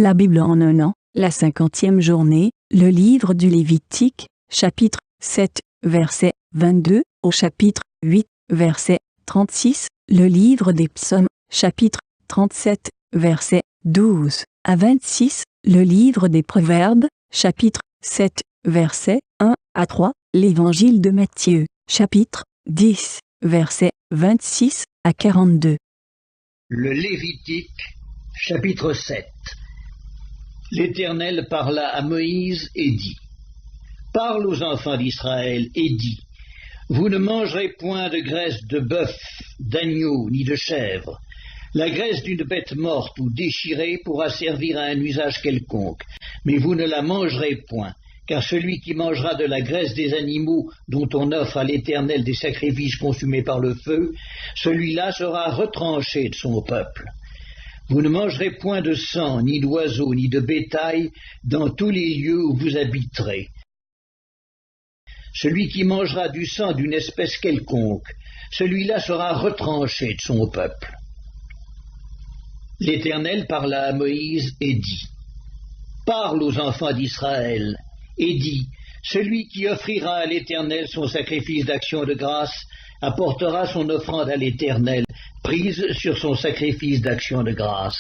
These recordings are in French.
La Bible en un an, la 50e journée, le livre du Lévitique, chapitre 7, verset 22, au chapitre 8, verset 36, le livre des Psaumes, chapitre 37, verset 12 à 26, le livre des Proverbes, chapitre 7, verset 1 à 3, l'évangile de Matthieu, chapitre 10, verset 26 à 42. Le Lévitique, chapitre 7. L'Éternel parla à Moïse et dit : Parle aux enfants d'Israël et dis : Vous ne mangerez point de graisse de bœuf, d'agneau, ni de chèvre. La graisse d'une bête morte ou déchirée pourra servir à un usage quelconque, mais vous ne la mangerez point, car celui qui mangera de la graisse des animaux dont on offre à l'Éternel des sacrifices consumés par le feu, celui-là sera retranché de son peuple. Vous ne mangerez point de sang, ni d'oiseaux, ni de bétail, dans tous les lieux où vous habiterez. Celui qui mangera du sang d'une espèce quelconque, celui-là sera retranché de son peuple. L'Éternel parla à Moïse et dit : Parle aux enfants d'Israël, et dis : Celui qui offrira à l'Éternel son sacrifice d'action de grâce apportera son offrande à l'Éternel, prise sur son sacrifice d'action de grâce.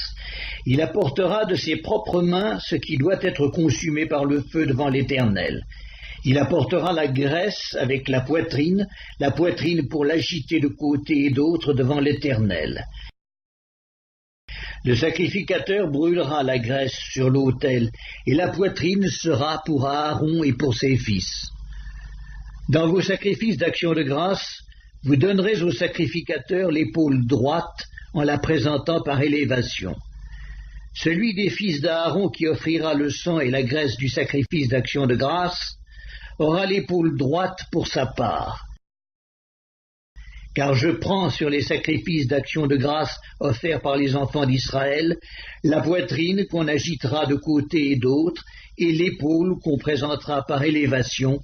Il apportera de ses propres mains ce qui doit être consumé par le feu devant l'Éternel. Il apportera la graisse avec la poitrine pour l'agiter de côté et d'autre devant l'Éternel. Le sacrificateur brûlera la graisse sur l'autel, et la poitrine sera pour Aaron et pour ses fils. Dans vos sacrifices d'action de grâce, vous donnerez au sacrificateur l'épaule droite en la présentant par élévation. Celui des fils d'Aaron qui offrira le sang et la graisse du sacrifice d'action de grâce aura l'épaule droite pour sa part. Car je prends sur les sacrifices d'action de grâce offerts par les enfants d'Israël la poitrine qu'on agitera de côté et d'autre, et l'épaule qu'on présentera par élévation,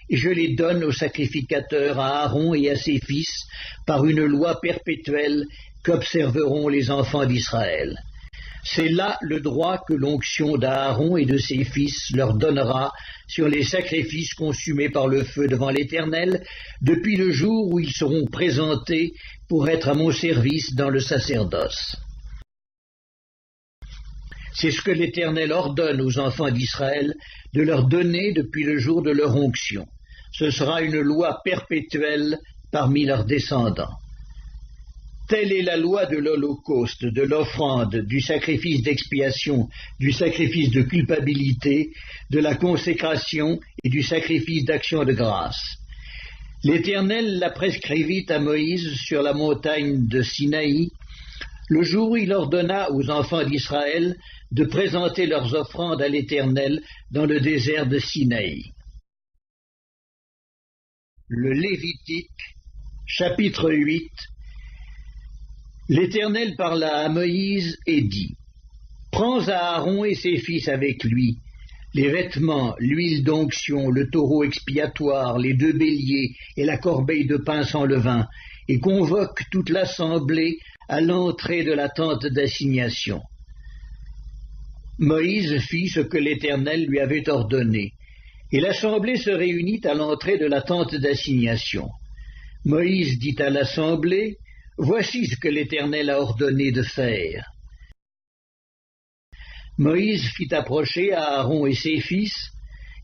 et je les donne au sacrificateur, à Aaron et à ses fils, par une loi perpétuelle qu'observeront les enfants d'Israël. C'est là le droit que l'onction d'Aaron et de ses fils leur donnera sur les sacrifices consumés par le feu devant l'Éternel, depuis le jour où ils seront présentés pour être à mon service dans le sacerdoce. C'est ce que l'Éternel ordonne aux enfants d'Israël de leur donner depuis le jour de leur onction. Ce sera une loi perpétuelle parmi leurs descendants. Telle est la loi de l'holocauste, de l'offrande, du sacrifice d'expiation, du sacrifice de culpabilité, de la consécration et du sacrifice d'action de grâce. L'Éternel la prescrivit à Moïse sur la montagne de Sinaï, le jour où il ordonna aux enfants d'Israël de présenter leurs offrandes à l'Éternel dans le désert de Sinaï. Le Lévitique, chapitre 8. L'Éternel parla à Moïse et dit : Prends Aaron et ses fils avec lui, les vêtements, l'huile d'onction, le taureau expiatoire, les 2 béliers et la corbeille de pain sans levain, et convoque toute l'assemblée à l'entrée de la tente d'assignation. Moïse fit ce que l'Éternel lui avait ordonné, et l'assemblée se réunit à l'entrée de la tente d'assignation. Moïse dit à l'assemblée : Voici ce que l'Éternel a ordonné de faire. Moïse fit approcher Aaron et ses fils,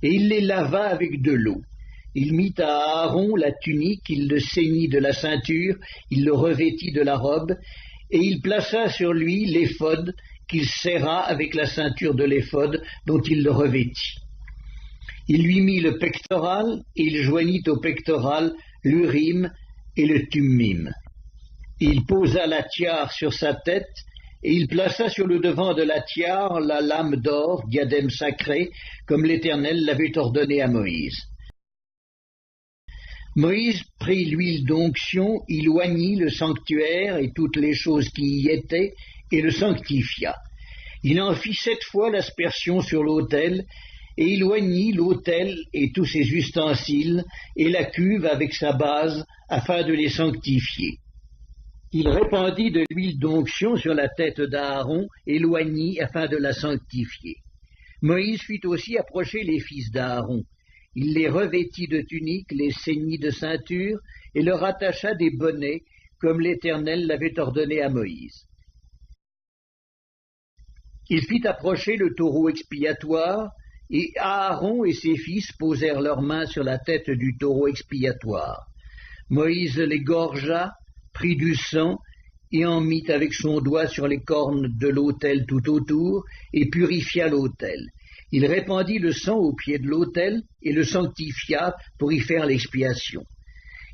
et il les lava avec de l'eau. Il mit à Aaron la tunique, il le ceignit de la ceinture, il le revêtit de la robe, et il plaça sur lui l'éphod qu'il serra avec la ceinture de l'éphod dont il le revêtit. Il lui mit le pectoral, et il joignit au pectoral l'Urim et le Thummim. Il posa la tiare sur sa tête, et il plaça sur le devant de la tiare la lame d'or, diadème sacré, comme l'Éternel l'avait ordonné à Moïse. Moïse prit l'huile d'onction, il oignit le sanctuaire et toutes les choses qui y étaient, et le sanctifia. Il en fit 7 fois l'aspersion sur l'autel, et il oignit l'autel et tous ses ustensiles, et la cuve avec sa base, afin de les sanctifier. Il répandit de l'huile d'onction sur la tête d'Aaron et l'oignit afin de la sanctifier. Moïse fit aussi approcher les fils d'Aaron. Il les revêtit de tuniques, les ceignit de ceinture et leur attacha des bonnets, comme l'Éternel l'avait ordonné à Moïse. Il fit approcher le taureau expiatoire, et Aaron et ses fils posèrent leurs mains sur la tête du taureau expiatoire. Moïse l'égorgea, prit du sang, et en mit avec son doigt sur les cornes de l'autel tout autour, et purifia l'autel. Il répandit le sang au pied de l'autel, et le sanctifia pour y faire l'expiation.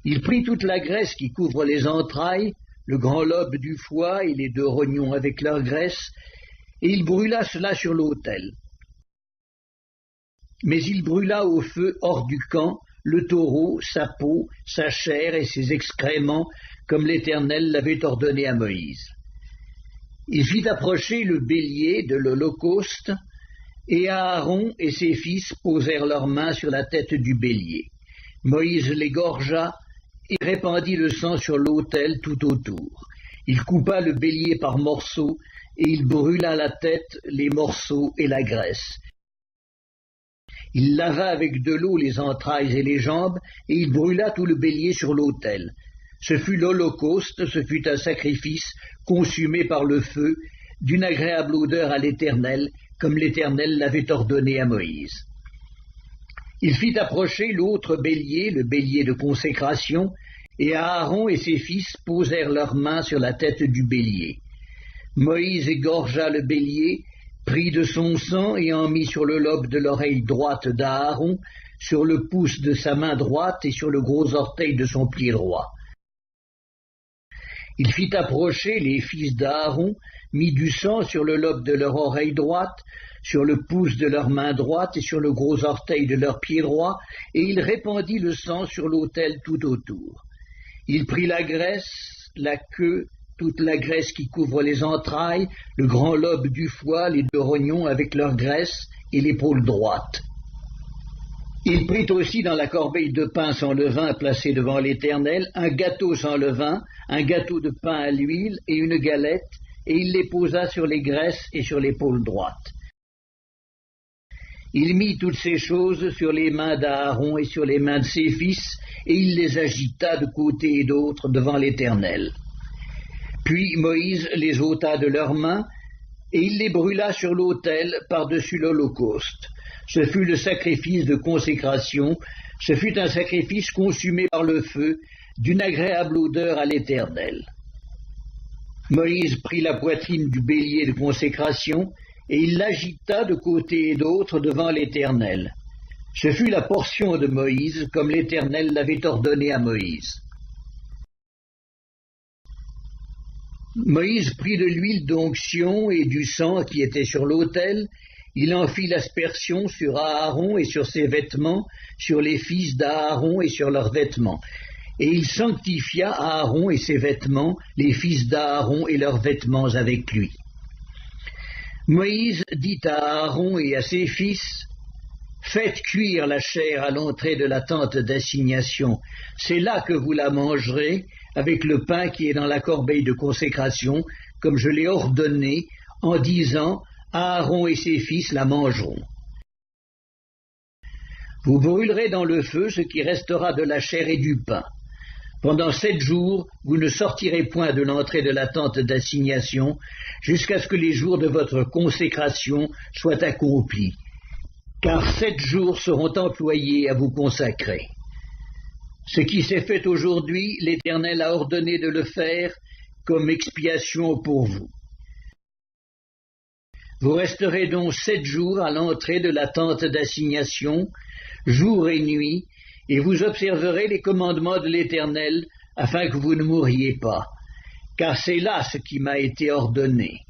Il prit toute la graisse qui couvre les entrailles, le grand lobe du foie et les 2 rognons avec leur graisse, et il brûla cela sur l'autel. Mais il brûla au feu hors du camp le taureau, sa peau, sa chair et ses excréments, comme l'Éternel l'avait ordonné à Moïse. Il fit approcher le bélier de l'Holocauste, et Aaron et ses fils posèrent leurs mains sur la tête du bélier. Moïse l'égorgea et répandit le sang sur l'autel tout autour. Il coupa le bélier par morceaux, et il brûla la tête, les morceaux et la graisse. Il lava avec de l'eau les entrailles et les jambes, et il brûla tout le bélier sur l'autel. Ce fut l'Holocauste, ce fut un sacrifice consumé par le feu, d'une agréable odeur à l'Éternel, comme l'Éternel l'avait ordonné à Moïse. Il fit approcher l'autre bélier, le bélier de consécration, et Aaron et ses fils posèrent leurs mains sur la tête du bélier. Moïse égorgea le bélier, prit de son sang et en mit sur le lobe de l'oreille droite d'Aaron, sur le pouce de sa main droite et sur le gros orteil de son pied droit. Il fit approcher les fils d'Aaron, mit du sang sur le lobe de leur oreille droite, sur le pouce de leur main droite et sur le gros orteil de leur pied droit, et il répandit le sang sur l'autel tout autour. Il prit la graisse, la queue, toute la graisse qui couvre les entrailles, le grand lobe du foie, les 2 rognons avec leur graisse et l'épaule droite. Il prit aussi dans la corbeille de pain sans levain placée devant l'Éternel un gâteau sans levain, un gâteau de pain à l'huile et une galette, et il les posa sur les graisses et sur l'épaule droite. Il mit toutes ces choses sur les mains d'Aaron et sur les mains de ses fils, et il les agita de côté et d'autre devant l'Éternel. Puis Moïse les ôta de leurs mains, et il les brûla sur l'autel par-dessus l'Holocauste. Ce fut le sacrifice de consécration, ce fut un sacrifice consumé par le feu, d'une agréable odeur à l'Éternel. Moïse prit la poitrine du bélier de consécration, et il l'agita de côté et d'autre devant l'Éternel. Ce fut la portion de Moïse, comme l'Éternel l'avait ordonné à Moïse. Moïse prit de l'huile d'onction et du sang qui était sur l'autel, il en fit l'aspersion sur Aaron et sur ses vêtements, sur les fils d'Aaron et sur leurs vêtements. Et il sanctifia Aaron et ses vêtements, les fils d'Aaron et leurs vêtements avec lui. Moïse dit à Aaron et à ses fils, « Faites cuire la chair à l'entrée de la tente d'assignation, c'est là que vous la mangerez, avec le pain qui est dans la corbeille de consécration, comme je l'ai ordonné, en disant, Aaron et ses fils la mangeront. Vous brûlerez dans le feu ce qui restera de la chair et du pain. Pendant 7 jours, vous ne sortirez point de l'entrée de la tente d'assignation, jusqu'à ce que les jours de votre consécration soient accomplis, car 7 jours seront employés à vous consacrer. Ce qui s'est fait aujourd'hui, l'Éternel a ordonné de le faire comme expiation pour vous. Vous resterez donc 7 jours à l'entrée de la tente d'assignation, jour et nuit, et vous observerez les commandements de l'Éternel, afin que vous ne mouriez pas, car c'est là ce qui m'a été ordonné.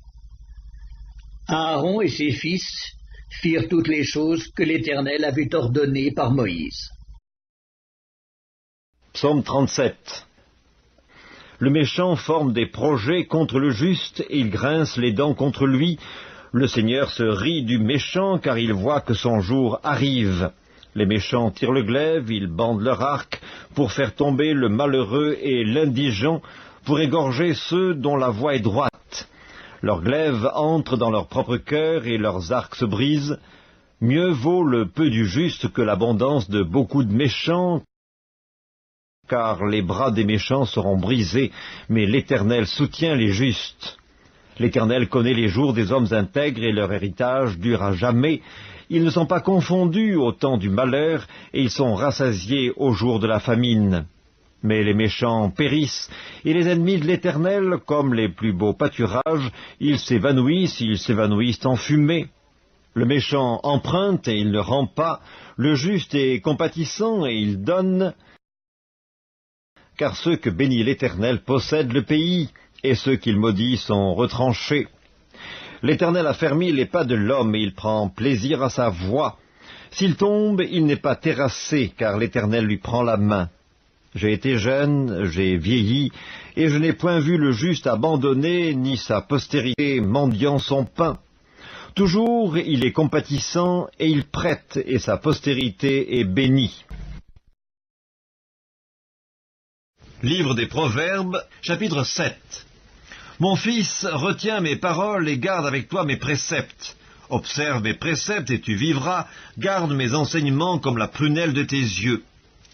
Aaron et ses fils firent toutes les choses que l'Éternel avait ordonnées par Moïse. Psaume 37. Le méchant forme des projets contre le juste, et il grince les dents contre lui. Le Seigneur se rit du méchant, car il voit que son jour arrive. Les méchants tirent le glaive, ils bandent leur arc, pour faire tomber le malheureux et l'indigent, pour égorger ceux dont la voie est droite. Leurs glaives entrent dans leur propre cœur et leurs arcs se brisent. Mieux vaut le peu du juste que l'abondance de beaucoup de méchants, car les bras des méchants seront brisés, mais l'Éternel soutient les justes. L'Éternel connaît les jours des hommes intègres et leur héritage dure à jamais. Ils ne sont pas confondus au temps du malheur et ils sont rassasiés au jour de la famine. Mais les méchants périssent et les ennemis de l'Éternel, comme les plus beaux pâturages, ils s'évanouissent en fumée. Le méchant emprunte et il ne rend pas, le juste est compatissant et il donne, car ceux que bénit l'Éternel possèdent le pays, et ceux qu'il maudit sont retranchés. L'Éternel a fermi les pas de l'homme, et il prend plaisir à sa voie. S'il tombe, il n'est pas terrassé, car l'Éternel lui prend la main. J'ai été jeune, j'ai vieilli, et je n'ai point vu le juste abandonné, ni sa postérité mendiant son pain. Toujours il est compatissant, et il prête, et sa postérité est bénie. Livre des Proverbes, chapitre 7. Mon fils, retiens mes paroles et garde avec toi mes préceptes. Observe mes préceptes et tu vivras, garde mes enseignements comme la prunelle de tes yeux.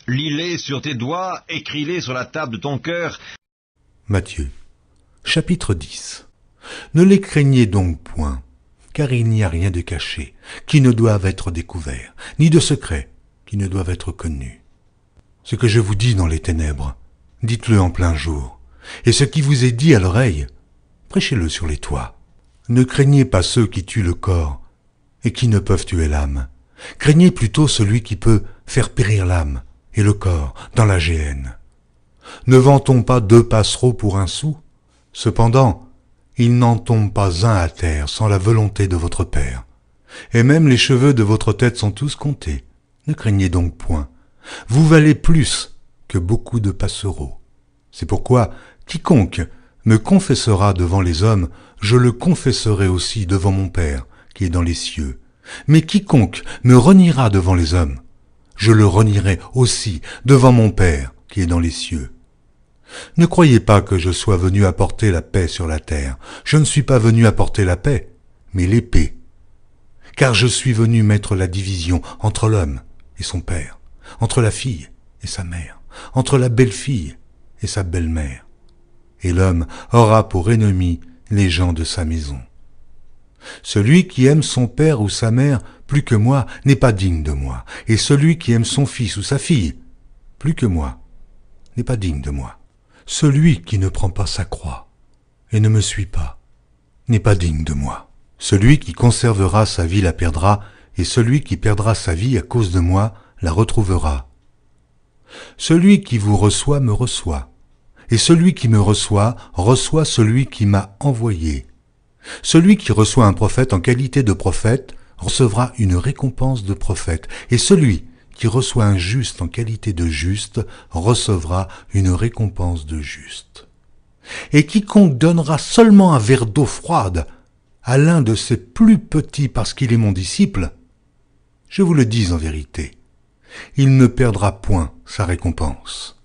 Lis-les sur tes doigts, écris-les sur la table de ton cœur. Matthieu, chapitre 10. Ne les craignez donc point, car il n'y a rien de caché qui ne doive être découvert, ni de secret qui ne doive être connu. Ce que je vous dis dans les ténèbres, dites-le en plein jour, et ce qui vous est dit à l'oreille, prêchez-le sur les toits. Ne craignez pas ceux qui tuent le corps et qui ne peuvent tuer l'âme. Craignez plutôt celui qui peut faire périr l'âme et le corps dans la géhenne. Ne vend-on pas 2 passereaux pour 1 sou? Cependant, il n'en tombe pas un à terre sans la volonté de votre Père. Et même les cheveux de votre tête sont tous comptés. Ne craignez donc point. Vous valez plus que beaucoup de passereaux. C'est pourquoi quiconque me confessera devant les hommes, je le confesserai aussi devant mon Père qui est dans les cieux. Mais quiconque me reniera devant les hommes, je le renierai aussi devant mon Père qui est dans les cieux. Ne croyez pas que je sois venu apporter la paix sur la terre. Je ne suis pas venu apporter la paix, mais l'épée. Car je suis venu mettre la division entre l'homme et son père, entre la fille et sa mère, entre la belle-fille et sa belle-mère. Et l'homme aura pour ennemi les gens de sa maison. Celui qui aime son père ou sa mère plus que moi n'est pas digne de moi, et celui qui aime son fils ou sa fille plus que moi n'est pas digne de moi. Celui qui ne prend pas sa croix et ne me suit pas n'est pas digne de moi. Celui qui conservera sa vie la perdra, et celui qui perdra sa vie à cause de moi la retrouvera. Celui qui vous reçoit me reçoit, et celui qui me reçoit reçoit celui qui m'a envoyé. Celui qui reçoit un prophète en qualité de prophète recevra une récompense de prophète, et celui qui reçoit un juste en qualité de juste recevra une récompense de juste. Et quiconque donnera seulement un verre d'eau froide à l'un de ses plus petits parce qu'il est mon disciple, je vous le dis en vérité, il ne perdra point sa récompense.